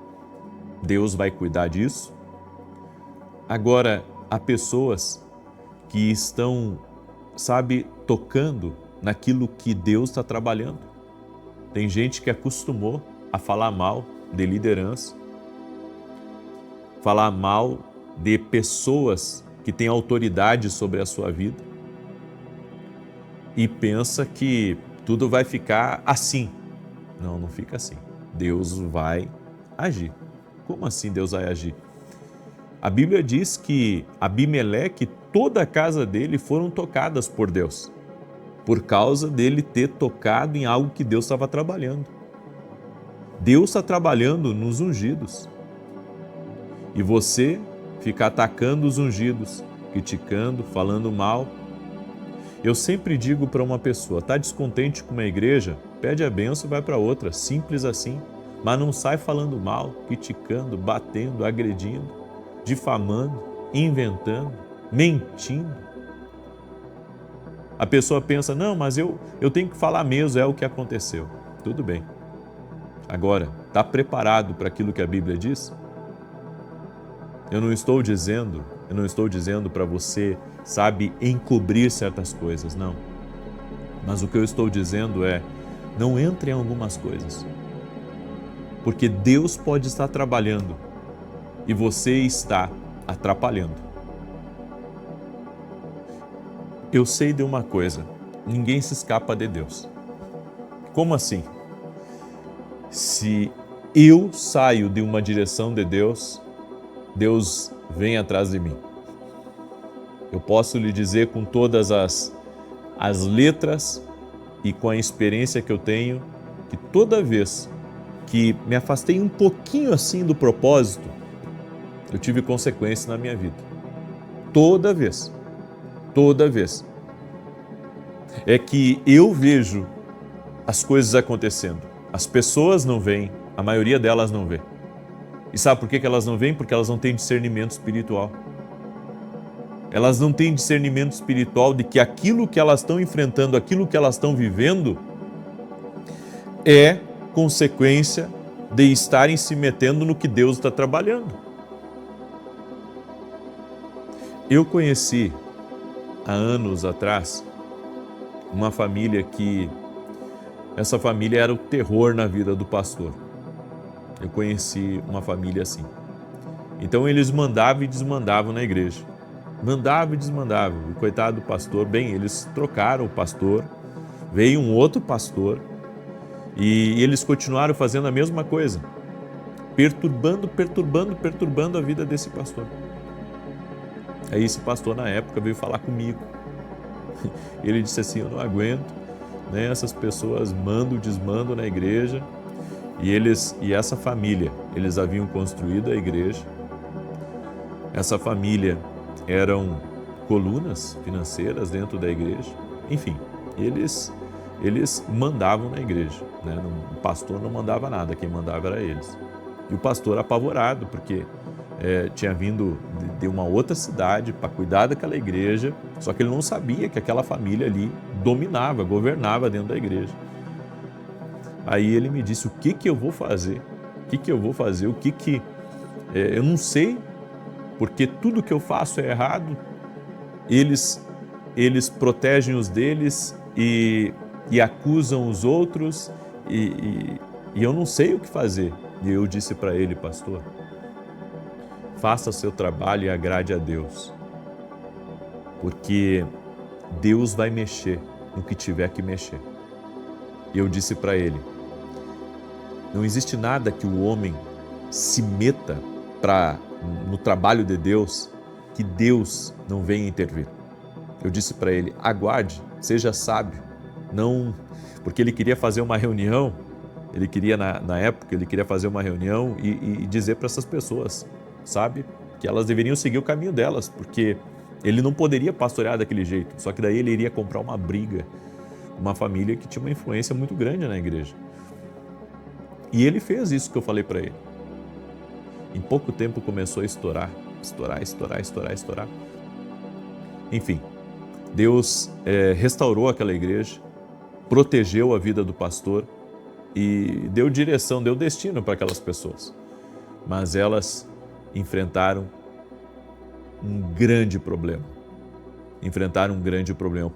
Deus vai cuidar disso. Agora, há pessoas que estão, tocando naquilo que Deus está trabalhando. Tem gente que acostumou a falar mal de liderança, falar mal de pessoas que têm autoridade sobre a sua vida e pensa que tudo vai ficar assim. Não, não fica assim. Deus vai agir. Como assim Deus vai agir? A Bíblia diz que Abimeleque, toda a casa dele foram tocadas por Deus, por causa dele ter tocado em algo que Deus estava trabalhando. Deus está trabalhando nos ungidos. E você fica atacando os ungidos, criticando, falando mal. Eu sempre digo para uma pessoa: está descontente com uma igreja? Pede a bênção e vai para outra, simples assim. Mas não sai falando mal, criticando, batendo, agredindo, difamando, inventando, mentindo. A pessoa pensa: não, mas eu tenho que falar mesmo, é o que aconteceu. Tudo bem. Agora, está preparado para aquilo que a Bíblia diz? Eu não estou dizendo para você, encobrir certas coisas, não. Mas o que eu estou dizendo é: não entre em algumas coisas. Porque Deus pode estar trabalhando e você está atrapalhando. Eu sei de uma coisa: ninguém se escapa de Deus. Como assim? Se eu saio de uma direção de Deus, Deus vem atrás de mim. Eu posso lhe dizer com todas as letras e com a experiência que eu tenho, que toda vez que me afastei um pouquinho assim do propósito, eu tive consequências na minha vida. Toda vez. É que eu vejo as coisas acontecendo. As pessoas não veem, a maioria delas não vê. E sabe por que elas não veem? Porque elas não têm discernimento espiritual. Elas não têm discernimento espiritual de que aquilo que elas estão enfrentando, aquilo que elas estão vivendo, é consequência de estarem se metendo no que Deus está trabalhando. Eu conheci, há anos atrás, uma família que... essa família era o terror na vida do pastor. Eu conheci uma família assim. Então eles mandavam e desmandavam na igreja. Mandavam e desmandavam. E coitado do pastor, eles trocaram o pastor, veio um outro pastor e eles continuaram fazendo a mesma coisa, perturbando a vida desse pastor. Aí esse pastor na época veio falar comigo. Ele disse assim: eu não aguento, né? Essas pessoas mandam, desmandam na igreja. E essa família, eles haviam construído a igreja. Essa família eram colunas financeiras dentro da igreja. Enfim, eles mandavam na igreja, né? O pastor não mandava nada, quem mandava era eles. E o pastor apavorado, porque tinha vindo de uma outra cidade para cuidar daquela igreja, só que ele não sabia que aquela família ali dominava, governava dentro da igreja. Aí ele me disse: o que eu vou fazer? O que eu vou fazer? Eu não sei, porque tudo que eu faço é errado. Eles protegem os deles e acusam os outros e eu não sei o que fazer. E eu disse para ele: pastor, faça seu trabalho e agrade a Deus, porque Deus vai mexer no que tiver que mexer. E eu disse para ele: não existe nada que o homem se meta no trabalho de Deus que Deus não venha intervir. Eu disse para ele: aguarde, seja sábio. Não, porque ele queria fazer uma reunião, ele queria na época, ele queria fazer uma reunião e dizer para essas pessoas, sabe, que elas deveriam seguir o caminho delas, porque ele não poderia pastorear daquele jeito, só que daí ele iria comprar uma briga, uma família que tinha uma influência muito grande na igreja. E ele fez isso que eu falei para ele. Em pouco tempo começou a estourar. Enfim, Deus restaurou aquela igreja, protegeu a vida do pastor e deu direção, deu destino para aquelas pessoas. Mas elas enfrentaram um grande problema.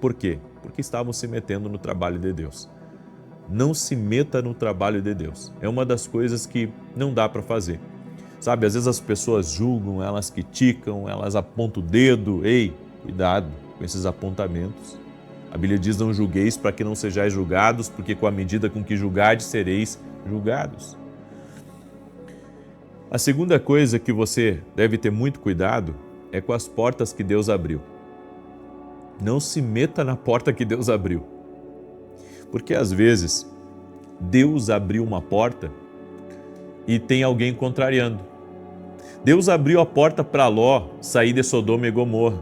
Por quê? Porque estavam se metendo no trabalho de Deus. Não se meta no trabalho de Deus. É uma das coisas que não dá para fazer. Sabe, às vezes as pessoas julgam, elas criticam, elas apontam o dedo. Ei, cuidado com esses apontamentos. A Bíblia diz: não julgueis para que não sejais julgados, porque com a medida com que julgardes sereis julgados. A segunda coisa que você deve ter muito cuidado é com as portas que Deus abriu. Não se meta na porta que Deus abriu. Porque às vezes Deus abriu uma porta e tem alguém contrariando. Deus abriu a porta para Ló sair de Sodoma e Gomorra.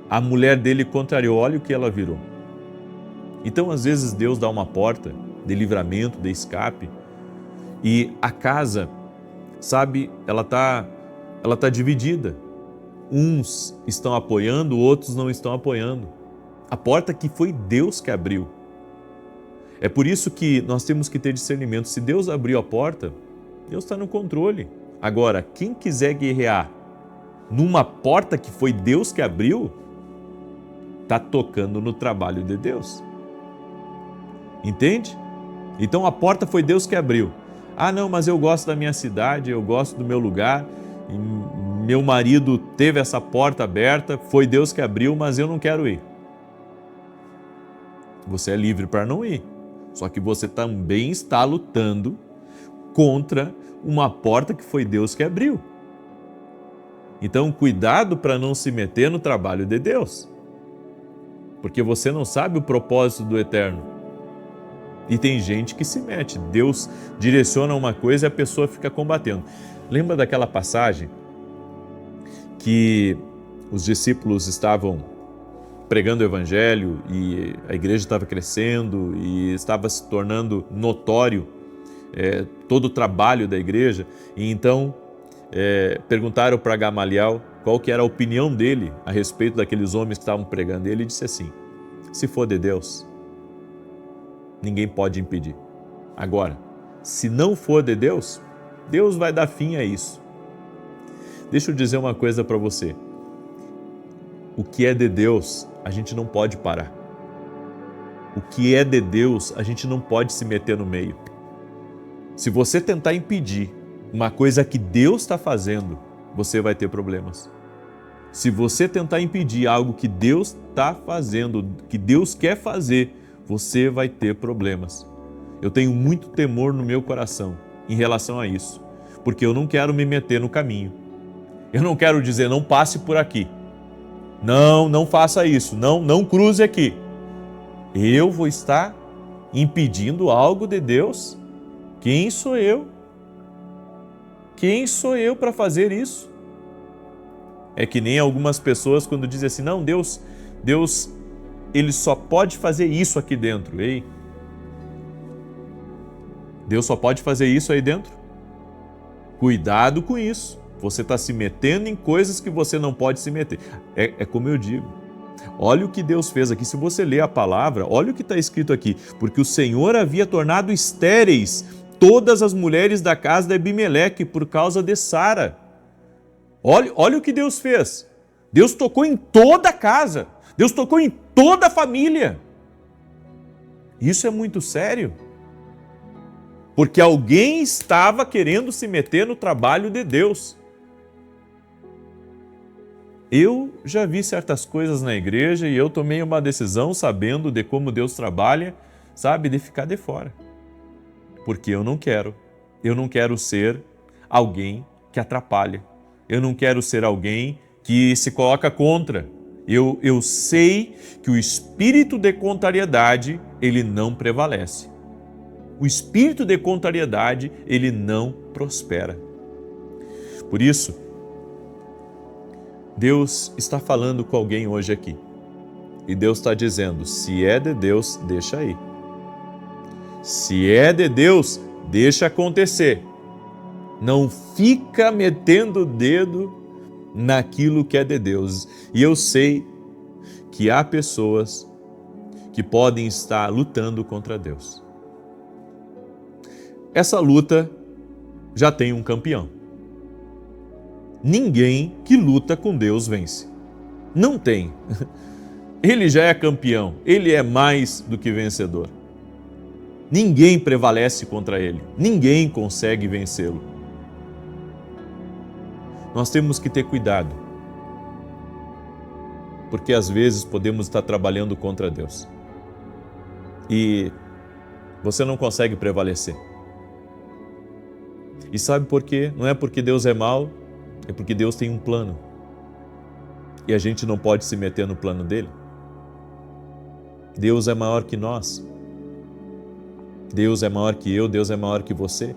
A mulher dele contrariou, olha o que ela virou. Então às vezes Deus dá uma porta de livramento, de escape, e a casa, sabe, ela tá dividida. Uns estão apoiando, outros não estão apoiando. A porta que foi Deus que abriu. É por isso que nós temos que ter discernimento. Se Deus abriu a porta, Deus está no controle. Agora, quem quiser guerrear numa porta que foi Deus que abriu, está tocando no trabalho de Deus. Entende? Então a porta foi Deus que abriu. Ah, não, mas eu gosto da minha cidade, eu gosto do meu lugar, meu marido teve essa porta aberta, foi Deus que abriu, mas eu não quero ir. Você é livre para não ir. Só que você também está lutando contra uma porta que foi Deus que abriu. Então, cuidado para não se meter no trabalho de Deus, porque você não sabe o propósito do Eterno. E tem gente que se mete. Deus direciona uma coisa e a pessoa fica combatendo. Lembra daquela passagem que os discípulos estavam pregando o Evangelho e a igreja estava crescendo e estava se tornando notório todo o trabalho da igreja, e então perguntaram para Gamaliel qual que era a opinião dele a respeito daqueles homens que estavam pregando, e ele disse assim: se for de Deus, ninguém pode impedir. Agora, se não for de Deus, Deus vai dar fim a isso. Deixa eu dizer uma coisa para você. O que é de Deus, a gente não pode parar. O que é de Deus, a gente não pode se meter no meio. Se você tentar impedir uma coisa que Deus está fazendo, você vai ter problemas. Se você tentar impedir algo que Deus está fazendo, que Deus quer fazer, você vai ter problemas. Eu tenho muito temor no meu coração em relação a isso, porque eu não quero me meter no caminho. Eu não quero dizer: não passe por aqui. Não faça isso. Não cruze aqui. Eu vou estar impedindo algo de Deus? Quem sou eu? Quem sou eu para fazer isso? É que nem algumas pessoas quando dizem assim: não, Deus, Ele só pode fazer isso aqui dentro. Ei, Deus só pode fazer isso aí dentro? Cuidado com isso. Você está se metendo em coisas que você não pode se meter. É como eu digo. Olha o que Deus fez aqui. Se você ler a palavra, olha o que está escrito aqui. Porque o Senhor havia tornado estéreis todas as mulheres da casa de Abimeleque por causa de Sara. Olha o que Deus fez. Deus tocou em toda a casa. Deus tocou em toda a família. Isso é muito sério. Porque alguém estava querendo se meter no trabalho de Deus. Eu já vi certas coisas na igreja e eu tomei uma decisão sabendo de como Deus trabalha, sabe, de ficar de fora. Porque eu não quero ser alguém que atrapalha. Eu não quero ser alguém que se coloca contra. Eu sei que o espírito de contrariedade, ele não prevalece. O espírito de contrariedade, ele não prospera. Por isso, Deus está falando com alguém hoje aqui. E Deus está dizendo, se é de Deus, deixa aí. Se é de Deus, deixa acontecer. Não fica metendo o dedo naquilo que é de Deus. E eu sei que há pessoas que podem estar lutando contra Deus. Essa luta já tem um campeão. Ninguém que luta com Deus vence. Não tem. Ele já é campeão. Ele é mais do que vencedor. Ninguém prevalece contra ele. Ninguém consegue vencê-lo. Nós temos que ter cuidado. Porque às vezes podemos estar trabalhando contra Deus. E você não consegue prevalecer. E sabe por quê? Não é porque Deus é mau, é porque Deus tem um plano. E a gente não pode se meter no plano dele. Deus é maior que nós. Deus é maior que eu, Deus é maior que você.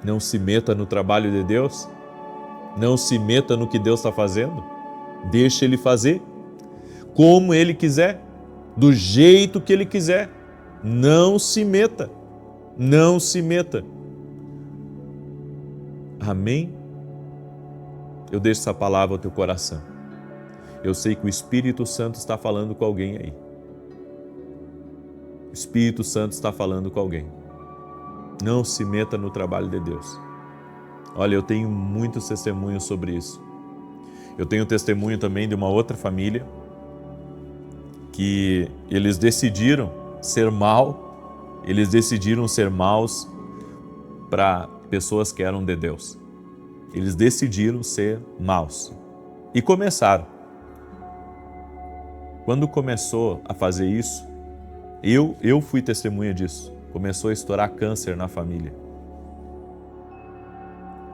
Não se meta no trabalho de Deus. Não se meta no que Deus está fazendo. Deixa Ele fazer como Ele quiser, do jeito que Ele quiser. Não se meta. Não se meta. Amém? Eu deixo essa palavra ao teu coração. Eu sei que o Espírito Santo está falando com alguém aí. O Espírito Santo está falando com alguém. Não se meta no trabalho de Deus. Olha, eu tenho muitos testemunhos sobre isso. Eu tenho testemunho também de uma outra família que eles decidiram ser maus para pessoas que eram de Deus. Eles decidiram ser maus. E começaram. Quando começou a fazer isso, eu fui testemunha disso. Começou a estourar câncer na família.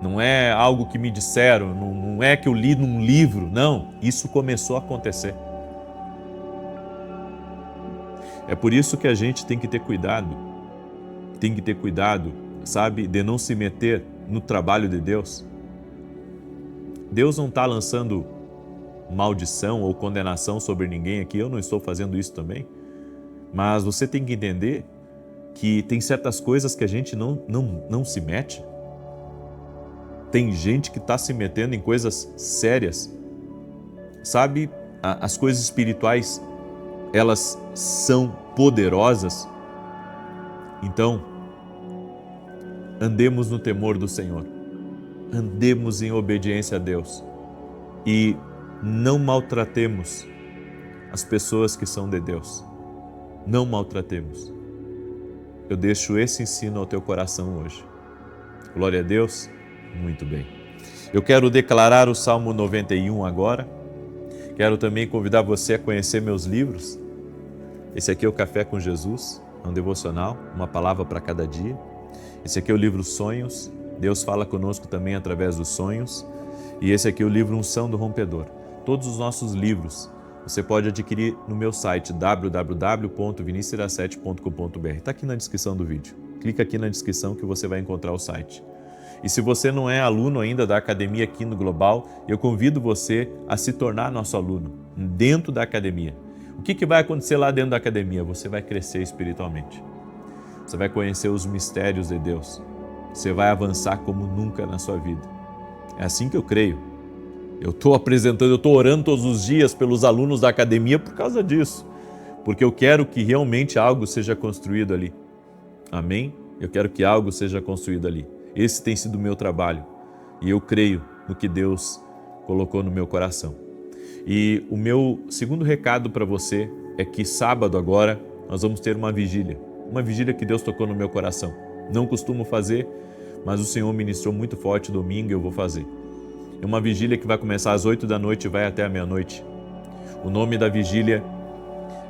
Não é algo que me disseram, não é que eu li num livro, não. Isso começou a acontecer. É por isso que a gente tem que ter cuidado. Tem que ter cuidado, sabe, de não se meter no trabalho de Deus. Deus não está lançando maldição ou condenação sobre ninguém aqui. Eu não estou fazendo isso também. Mas você tem que entender que tem certas coisas que a gente não se mete. Tem gente que está se metendo em coisas sérias. Sabe, as coisas espirituais, elas são poderosas. Então, andemos no temor do Senhor. Andemos em obediência a Deus. E não maltratemos as pessoas que são de Deus. Não maltratemos. Eu deixo esse ensino ao teu coração hoje. Glória a Deus. Muito bem. Eu quero declarar o Salmo 91 agora. Quero também convidar você a conhecer meus livros. Esse aqui é o Café com Jesus, é um devocional, uma palavra para cada dia. Esse aqui é o livro Sonhos. Deus fala conosco também através dos sonhos. E esse aqui é o livro Unção do Rompedor. Todos os nossos livros você pode adquirir no meu site www.vinicius17.com.br. Está aqui na descrição do vídeo. Clica aqui na descrição que você vai encontrar o site. E se você não é aluno ainda da academia aqui no Global, eu convido você a se tornar nosso aluno dentro da academia. O que vai acontecer lá dentro da academia? Você vai crescer espiritualmente. Você vai conhecer os mistérios de Deus. você vai avançar como nunca na sua vida. É assim que eu creio. Eu estou orando todos os dias pelos alunos da academia por causa disso. Porque eu quero que realmente algo seja construído ali. Amém? Eu quero que algo seja construído ali. Esse tem sido o meu trabalho. E eu creio no que Deus colocou no meu coração. E o meu segundo recado para você é que sábado agora nós vamos ter uma vigília. Uma vigília que Deus tocou no meu coração. Não costumo fazer, mas o Senhor ministrou muito forte domingo e eu vou fazer. É uma vigília que vai começar às 8 da noite e vai até a meia-noite. O nome da vigília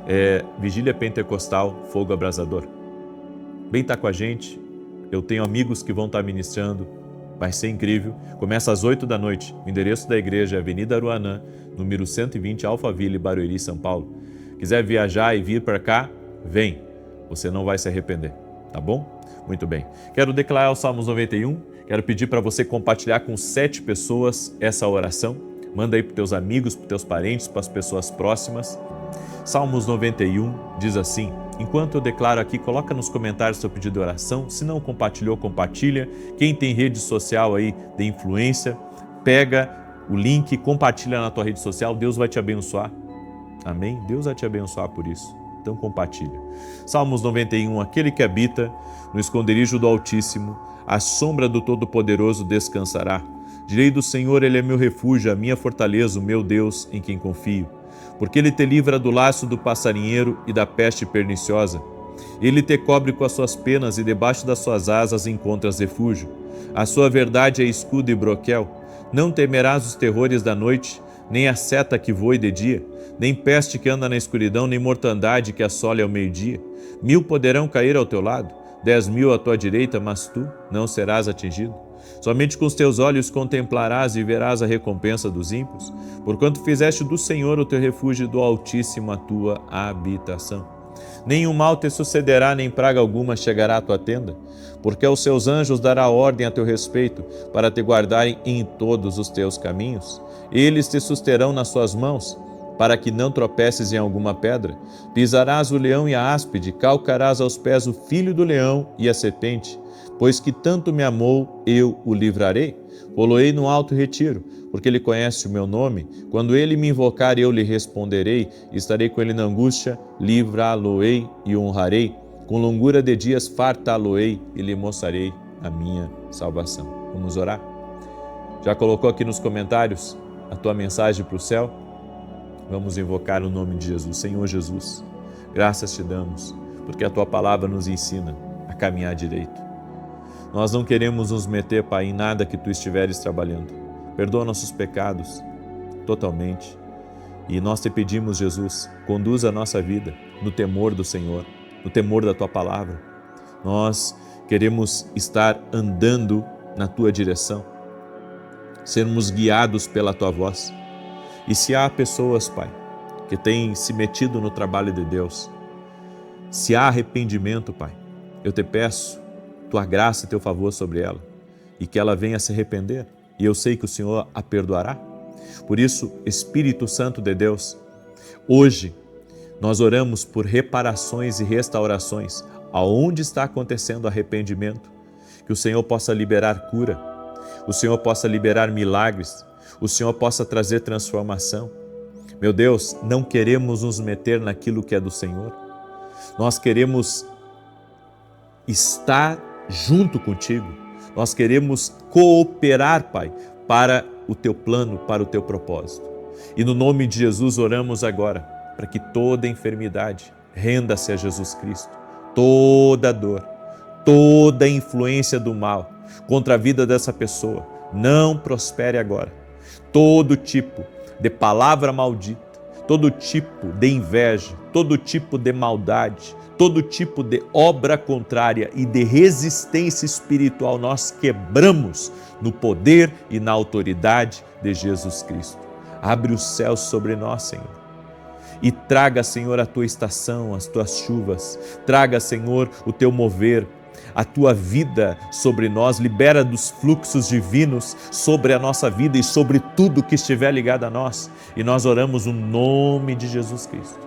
é Vigília Pentecostal Fogo Abrasador. Vem estar com a gente, eu tenho amigos que vão estar ministrando, vai ser incrível. Começa às 8 da noite, o endereço da igreja é Avenida Aruanã, número 120, Alphaville, Barueri, São Paulo. Quiser viajar e vir para cá, vem, você não vai se arrepender, tá bom? Muito bem. Quero declarar o Salmos 91, quero pedir para você compartilhar com 7 pessoas essa oração. Manda aí para os teus amigos, para os teus parentes, para as pessoas próximas. Salmos 91 diz assim: enquanto eu declaro aqui, coloca nos comentários seu pedido de oração. Se não compartilhou, compartilha. Quem tem rede social aí de influência, pega o link e compartilha na tua rede social. Deus vai te abençoar. Amém? Deus vai te abençoar por isso. Então compartilha. Salmos 91, aquele que habita no esconderijo do Altíssimo, à sombra do Todo-Poderoso descansará. Direi do Senhor, Ele é meu refúgio, a minha fortaleza, o meu Deus em quem confio. Porque Ele te livra do laço do passarinheiro e da peste perniciosa. Ele te cobre com as suas penas e debaixo das suas asas encontras refúgio. A sua verdade é escudo e broquel. Não temerás os terrores da noite, nem a seta que voe de dia, nem peste que anda na escuridão, nem mortandade que assole ao meio-dia. 1000 poderão cair ao teu lado, 10.000 à tua direita, mas tu não serás atingido. Somente com os teus olhos contemplarás e verás a recompensa dos ímpios, porquanto fizeste do Senhor o teu refúgio e do Altíssimo a tua habitação. Nenhum mal te sucederá, nem praga alguma chegará à tua tenda, porque aos seus anjos dará ordem a teu respeito, para te guardarem em todos os teus caminhos. Eles te susterão nas suas mãos, para que não tropeces em alguma pedra. Pisarás o leão e a áspide, calcarás aos pés o filho do leão e a serpente. Pois que tanto me amou, eu o livrarei. Poloei no alto retiro, porque ele conhece o meu nome. Quando ele me invocar, eu lhe responderei. Estarei com ele na angústia, livrá-lo-ei e honrarei. Com longura de dias fartá-lo-ei e lhe mostrarei a minha salvação. Vamos orar? Já colocou aqui nos comentários a tua mensagem para o céu? Vamos invocar o nome de Jesus. Senhor Jesus, graças te damos, porque a tua palavra nos ensina a caminhar direito. Nós não queremos nos meter, Pai, em nada que Tu estiveres trabalhando. Perdoa nossos pecados totalmente. E nós te pedimos, Jesus, conduza a nossa vida no temor do Senhor, no temor da Tua palavra. Nós queremos estar andando na Tua direção, sermos guiados pela Tua voz. E se há pessoas, Pai, que têm se metido no trabalho de Deus, se há arrependimento, Pai, eu te peço Tua graça e Teu favor sobre ela, e que ela venha se arrepender, e eu sei que o Senhor a perdoará. Por isso, Espírito Santo de Deus, hoje nós oramos por reparações e restaurações, aonde está acontecendo arrependimento, que o Senhor possa liberar cura, o Senhor possa liberar milagres, o Senhor possa trazer transformação. Meu Deus, não queremos nos meter naquilo que é do Senhor, nós queremos estar junto contigo, nós queremos cooperar, Pai, para o Teu plano, para o Teu propósito. E no nome de Jesus oramos agora, para que toda enfermidade renda-se a Jesus Cristo, toda dor, toda influência do mal contra a vida dessa pessoa não prospere agora. Todo tipo de palavra maldita, todo tipo de inveja, todo tipo de maldade, todo tipo de obra contrária e de resistência espiritual nós quebramos no poder e na autoridade de Jesus Cristo. Abre os céus sobre nós, Senhor, e traga, Senhor, a Tua estação, as Tuas chuvas, traga, Senhor, o Teu mover, a Tua vida sobre nós, libera dos fluxos divinos sobre a nossa vida e sobre tudo que estiver ligado a nós. E nós oramos no nome de Jesus Cristo,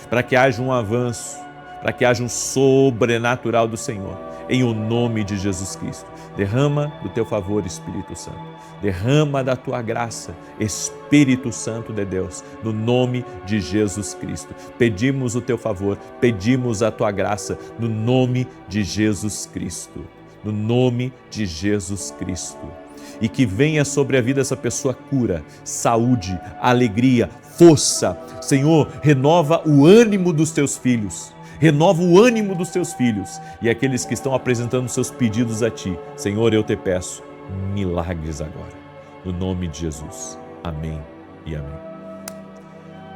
para que haja um avanço, para que haja um sobrenatural do Senhor, em o nome de Jesus Cristo. Derrama do teu favor, Espírito Santo. Derrama da tua graça, Espírito Santo de Deus, no nome de Jesus Cristo. Pedimos o teu favor, pedimos a tua graça, no nome de Jesus Cristo. No nome de Jesus Cristo. E que venha sobre a vida dessa pessoa cura, saúde, alegria, força. Senhor, renova o ânimo dos teus filhos. Renova o ânimo dos teus filhos e aqueles que estão apresentando seus pedidos a Ti. Senhor, eu te peço milagres agora, no nome de Jesus. Amém e amém.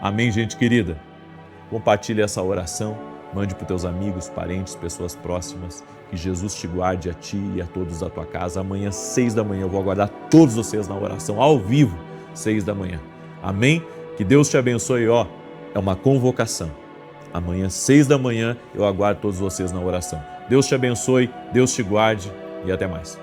Amém, gente querida. Compartilhe essa oração, mande para os teus amigos, parentes, pessoas próximas. Que Jesus te guarde a ti e a todos da tua casa. Amanhã, 6 da manhã, eu vou aguardar todos vocês na oração, ao vivo, 6 da manhã. Amém? Que Deus te abençoe, ó. É uma convocação. Amanhã, 6 da manhã, eu aguardo todos vocês na oração. Deus te abençoe, Deus te guarde e até mais.